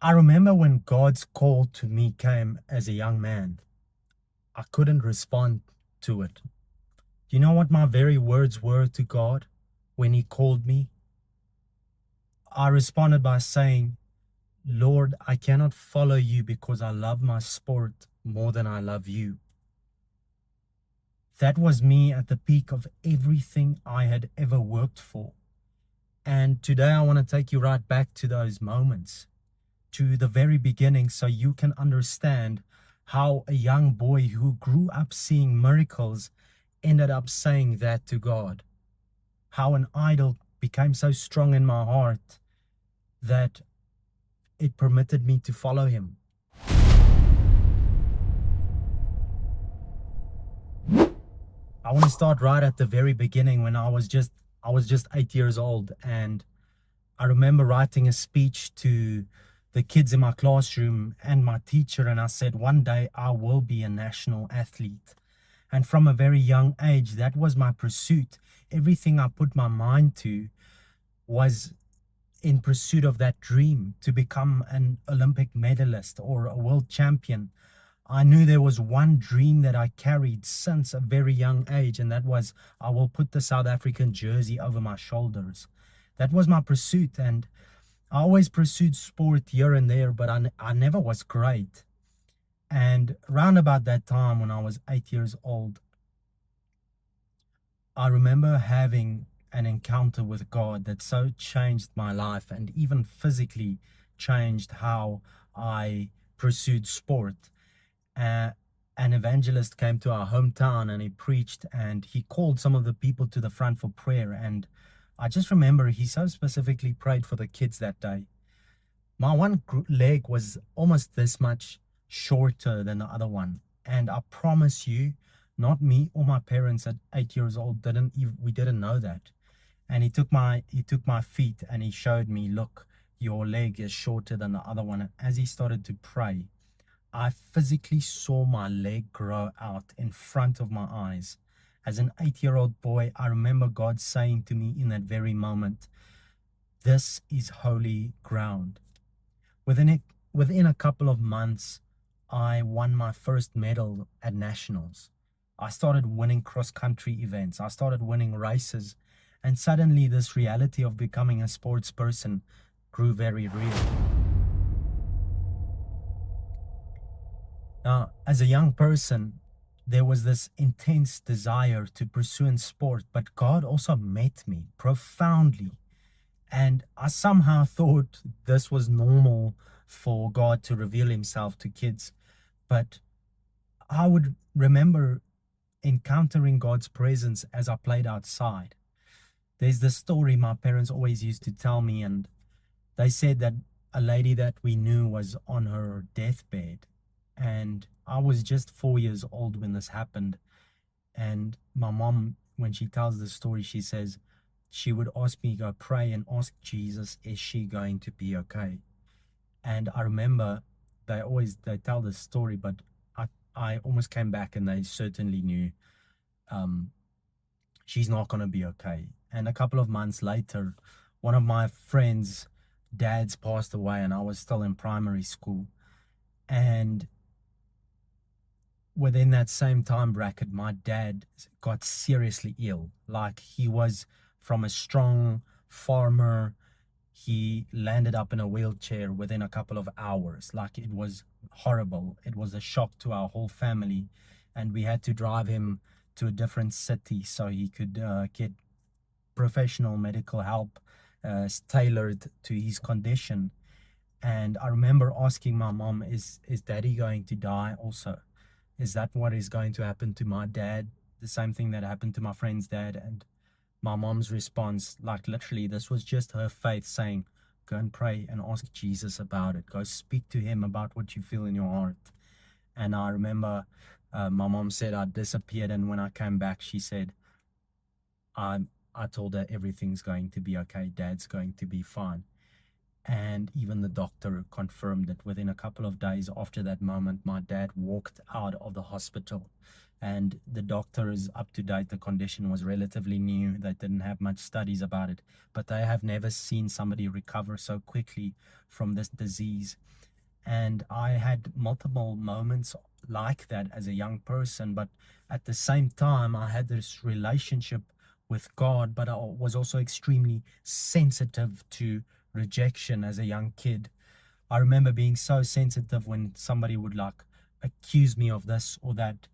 I remember when God's call to me came as a young man, I couldn't respond to it. You know what my very words were to God when He called me? I responded by saying, Lord, I cannot follow you because I love my sport more than I love you. That was me at the peak of everything I had ever worked for. And today I want to take you right back to those moments, to the very beginning, so you can understand how a young boy who grew up seeing miracles ended up saying that to God. How an idol became so strong in my heart that it permitted me to follow Him. I want to start right at the very beginning when I was just 8 years old, and I remember writing a speech to the kids in my classroom and my teacher, and I said, one day I will be a national athlete. And from a very young age, that was my pursuit. Everything I put my mind to was in pursuit of that dream to become an Olympic medalist or a world champion. I knew there was one dream that I carried since a very young age, and that was I will put the South African jersey over my shoulders. That was my pursuit, and I always pursued sport here and there, but I never was great. And round about that time, when I was 8 years old, I remember having an encounter with God that so changed my life and even physically changed how I pursued sport. An evangelist came to our hometown and he preached, and he called some of the people to the front for prayer. And I just remember he so specifically prayed for the kids that day. My one leg was almost this much shorter than the other one. And I promise you, not me or my parents at 8 years old we didn't know that. And he took my feet and he showed me, look, your leg is shorter than the other one. And as he started to pray, I physically saw my leg grow out in front of my eyes. As an 8-year-old boy, I remember God saying to me in that very moment, this is holy ground. Within a couple of months, I won my first medal at nationals. I started winning cross-country events. I started winning races. And suddenly this reality of becoming a sports person grew very real. Now, as a young person, there was this intense desire to pursue in sport, but God also met me profoundly. And I somehow thought this was normal for God to reveal Himself to kids. But I would remember encountering God's presence as I played outside. There's this story my parents always used to tell me, and they said that a lady that we knew was on her deathbed. And I was just 4 years old when this happened. And my mom, when she tells the story, she says she would ask me, go pray and ask Jesus, is she going to be okay? And I remember they tell this story, but I almost came back and they certainly knew um, she's not going to be okay. And a couple of months later, one of my friends' dads passed away, and I was still in primary school. And within that same time bracket, my dad got seriously ill. Like, he was from a strong farmer. He landed up in a wheelchair within a couple of hours. Like, it was horrible. It was a shock to our whole family. And we had to drive him to a different city so he could get professional medical help tailored to his condition. And I remember asking my mom, is daddy going to die also? Is that what is going to happen to my dad? The same thing that happened to my friend's dad. And my mom's response, like literally, this was just her faith saying, go and pray and ask Jesus about it. Go speak to Him about what you feel in your heart. And I remember my mom said I disappeared. And when I came back, she said, I told her everything's going to be okay. Dad's going to be fine. And even the doctor confirmed that within a couple of days after that moment, my dad walked out of the hospital. and the doctor is up to date. The condition was relatively new. They didn't have much studies about it, but they have never seen somebody recover so quickly from this disease. And I had multiple moments like that as a young person, but at the same time, I had this relationship with God, but I was also extremely sensitive to rejection as a young kid. I remember being so sensitive when somebody would like accuse me of this or that,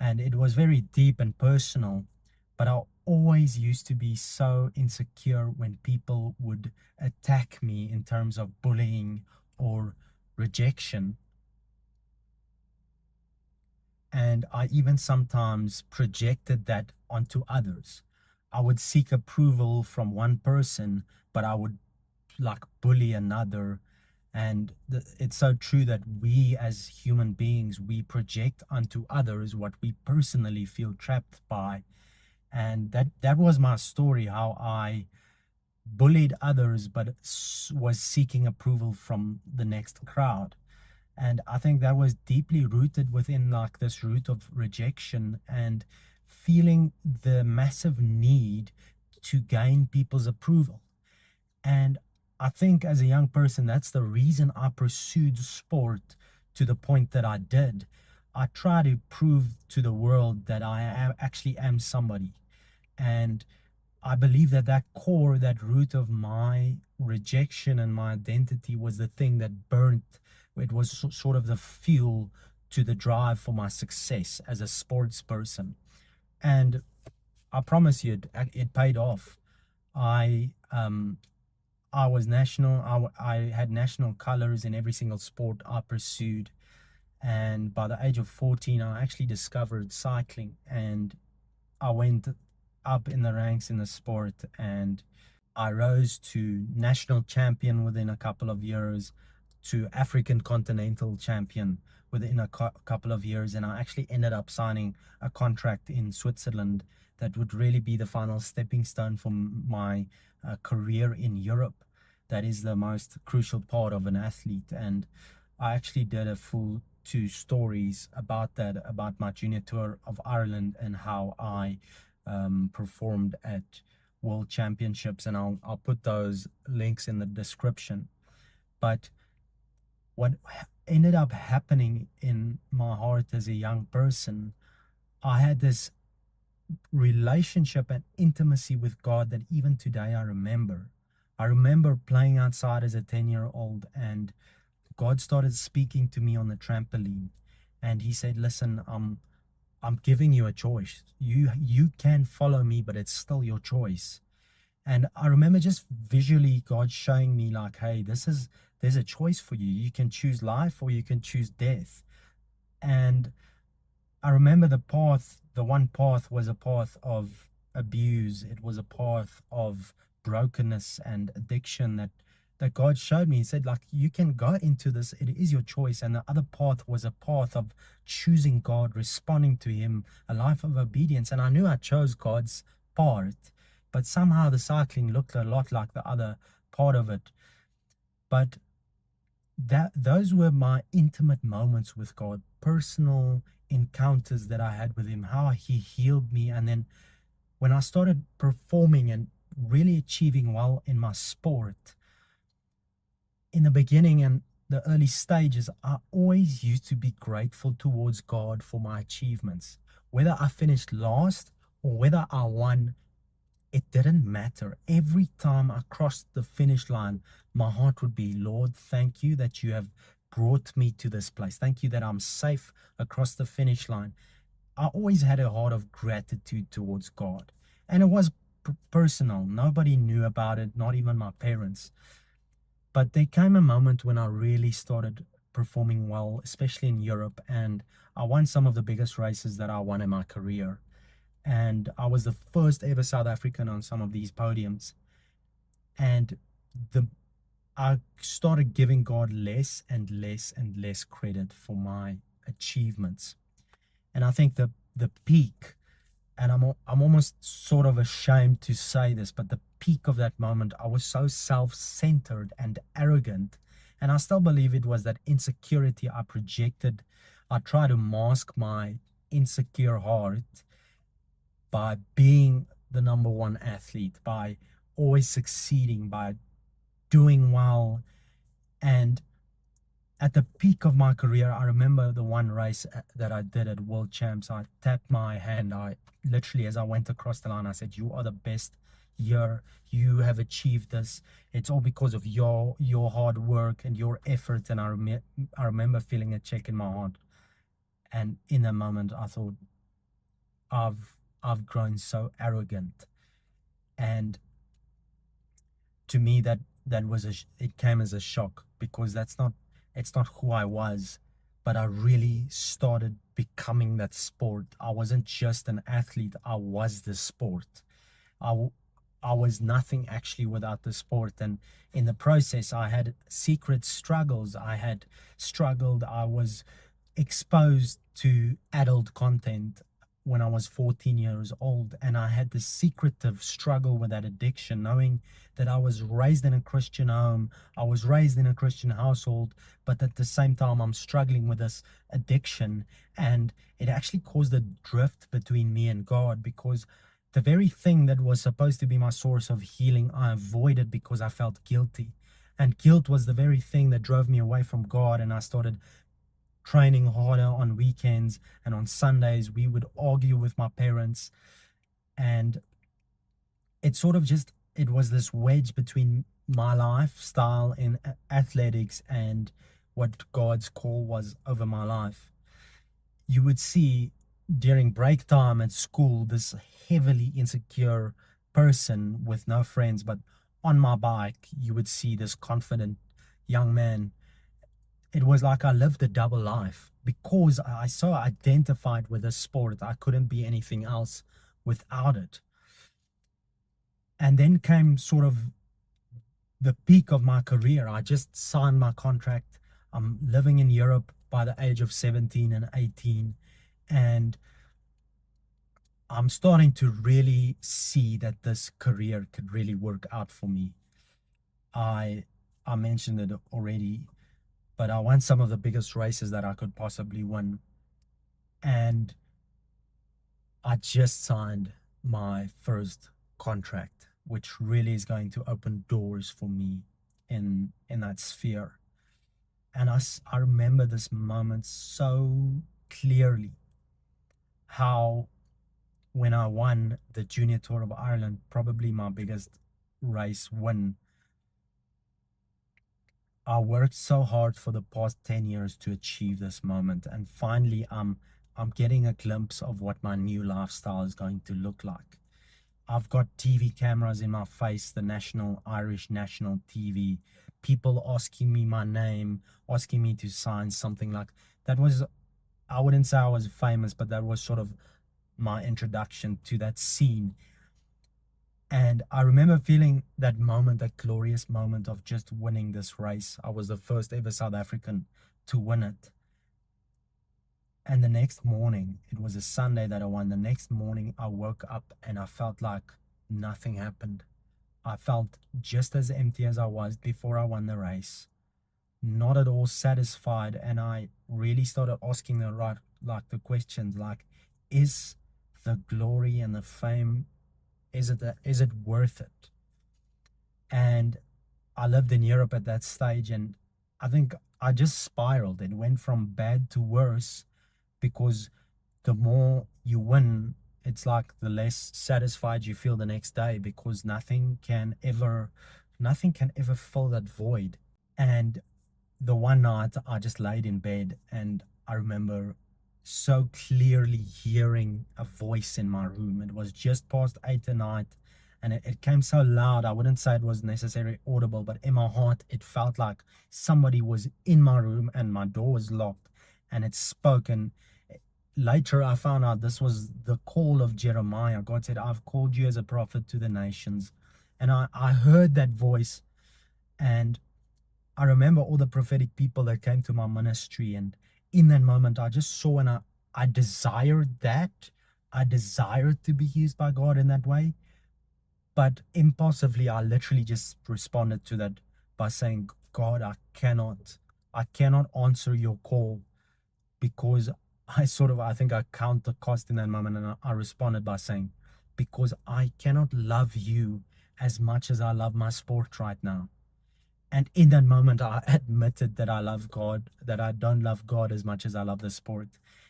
and it was very deep and personal. But I always used to be so insecure when people would attack me in terms of bullying or rejection. And I even sometimes projected that onto others. I would seek approval from one person, but I would like bully another. And it's so true that we as human beings, we project onto others what we personally feel trapped by. And that was my story, how I bullied others, but was seeking approval from the next crowd. And I think that was deeply rooted within like this root of rejection and feeling the massive need to gain people's approval. And I think as a young person, that's the reason I pursued sport to the point that I did. I try to prove to the world that actually am somebody. And I believe that that core, that root of my rejection and my identity was the thing that burnt. It was sort of the fuel to the drive for my success as a sports person. And I promise you, it paid off. I I was national. I had national colors in every single sport I pursued. And by the age of 14, I actually discovered cycling, and I went up in the ranks in the sport, and I rose to national champion within a couple of years, to African continental champion within a couple of years. And I actually ended up signing a contract in Switzerland that would really be the final stepping stone for my career in Europe. That is the most crucial part of an athlete. And I actually did a full two stories about that, about my junior tour of Ireland and how I performed at world championships, and I'll put those links in the description. But what ended up happening in my heart as a young person, I had this relationship and intimacy with God that even today I remember. I remember playing outside as a 10-year-old, and God started speaking to me on the trampoline, and he said, listen, I'm giving you a choice. You can follow me, but it's still your choice. And I remember just visually God showing me like, hey, there's a choice for you. You can choose life or you can choose death. And I remember the one path was a path of abuse. It was a path of brokenness and addiction that God showed me. He said, like, you can go into this, it is your choice. And the other path was a path of choosing God, responding to Him, a life of obedience. And I knew I chose God's part, but somehow the cycling looked a lot like the other part of it. But those were my intimate moments with God, personal encounters that I had with Him, how He healed me. And then when I started performing and really achieving well in my sport, in the beginning and the early stages, I always used to be grateful towards God for my achievements. Whether I finished last or whether I won, it didn't matter. Every time I crossed the finish line, my heart would be, Lord, thank you that you have brought me to this place. Thank you that I'm safe across the finish line. I always had a heart of gratitude towards God. And it was personal. Nobody knew about it, not even my parents. But there came a moment when I really started performing well, especially in Europe. And I won some of the biggest races that I won in my career. And I was the first ever South African on some of these podiums. And I started giving God less and less and less credit for my achievements. And I think the peak, and I'm almost sort of ashamed to say this, but the peak of that moment, I was so self-centered and arrogant. And I still believe it was that insecurity I projected. I tried to mask my insecure heart by being the number one athlete, by always succeeding, by doing well. And at the peak of my career, I remember the one race that I did at World Champs. I tapped my hand. I literally, as I went across the line, I said, "You are the best here. You have achieved this. It's all because of your hard work and your effort." And I remember feeling a check in my heart. And in that moment, I thought, I've grown so arrogant. And to me, that was it came as a shock, because it's not who I was. But I really started becoming that sport. I wasn't just an athlete, I was the sport. I I was nothing actually without the sport. And in the process, I had secret struggles. I had struggled. I was exposed to adult content when I was 14 years old. And I had this secretive struggle with that addiction, knowing that I was raised in a Christian home, I was raised in a Christian household, but at the same time, I'm struggling with this addiction. And it actually caused a drift between me and God, because the very thing that was supposed to be my source of healing, I avoided because I felt guilty. And guilt was the very thing that drove me away from God. And I started training harder on weekends, and on Sundays we would argue with my parents. And it sort of just, it was this wedge between my lifestyle in athletics and what God's call was over my life. You would see during break time at school this heavily insecure person with no friends, but on my bike you would see this confident young man. It was like I lived a double life because I so identified with the sport. I couldn't be anything else without it. And then came sort of the peak of my career. I just signed my contract. I'm living in Europe by the age of 17 and 18. And I'm starting to really see that this career could really work out for me. I I mentioned it already, but I won some of the biggest races that I could possibly win. And I just signed my first contract, which really is going to open doors for me in that sphere. And I remember this moment so clearly, how when I won the Junior Tour of Ireland, probably my biggest race win, I worked so hard for the past 10 years to achieve this moment. And finally, I'm getting a glimpse of what my new lifestyle is going to look like. I've got TV cameras in my face, the national Irish national TV, people asking me my name, asking me to sign something. Like that was, I wouldn't say I was famous, but that was sort of my introduction to that scene. And I remember feeling that moment, that glorious moment of just winning this race. I was the first ever South African to win it. And the next morning, it was a Sunday that I won. The next morning, I woke up and I felt like nothing happened. I felt just as empty as I was before I won the race, not at all satisfied. And I really started asking the questions like, is the glory and the fame, is it worth it? And I lived in Europe at that stage, and I think I just spiraled. It went from bad to worse, because the more you win, it's like the less satisfied you feel the next day, because nothing can ever fill that void. And the one night I just laid in bed, and I remember so clearly hearing a voice in my room. It was just past 8 at night, and it came so loud. I wouldn't say it was necessarily audible, but in my heart it felt like somebody was in my room and my door was locked, and it spoke. And later I found out this was the call of Jeremiah. God said, "I've called you as a prophet to the nations." And I heard that voice, and I remember all the prophetic people that came to my ministry. And in that moment, I just saw, and I desired that. I desired to be used by God in that way. But impulsively, I literally just responded to that by saying, "God, I cannot answer your call, because I think I count the cost in that moment, and I responded by saying, because I cannot love you as much as I love my sport right now. And in that moment, I admitted that I love God, that I don't love God as much as I love the sport.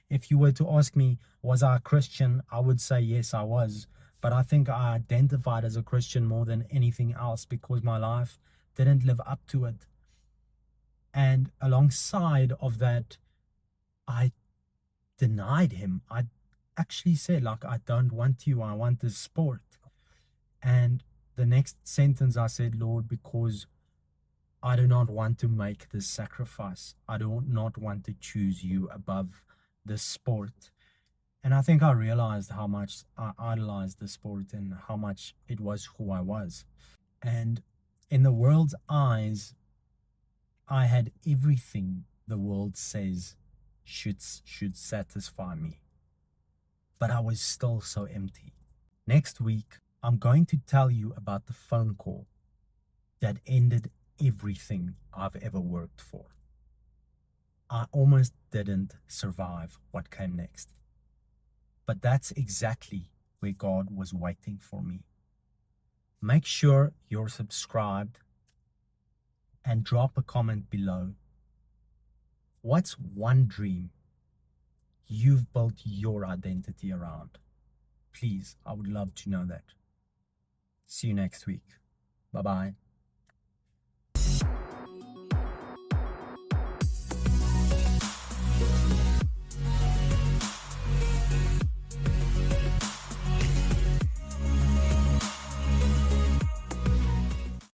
If you were to ask me, was I a Christian? I would say yes, I was. But I think I identified as a Christian more than anything else because my life didn't live up to it. And alongside of that, I denied him. I actually said, like, I don't want you, I want this sport. And the next sentence I said, Lord, because I do not want to make this sacrifice. I do not want to choose you above this sport. And I think I realized how much I idolized the sport and how much it was who I was. And in the world's eyes, I had everything the world says should satisfy me. But I was still so empty. Next week, I'm going to tell you about the phone call that ended everything I've ever worked for. I almost didn't survive what came next. But that's exactly where God was waiting for me. Make sure you're subscribed and drop a comment below. What's one dream you've built your identity around? Please, I would love to know that. See you next week. Bye bye.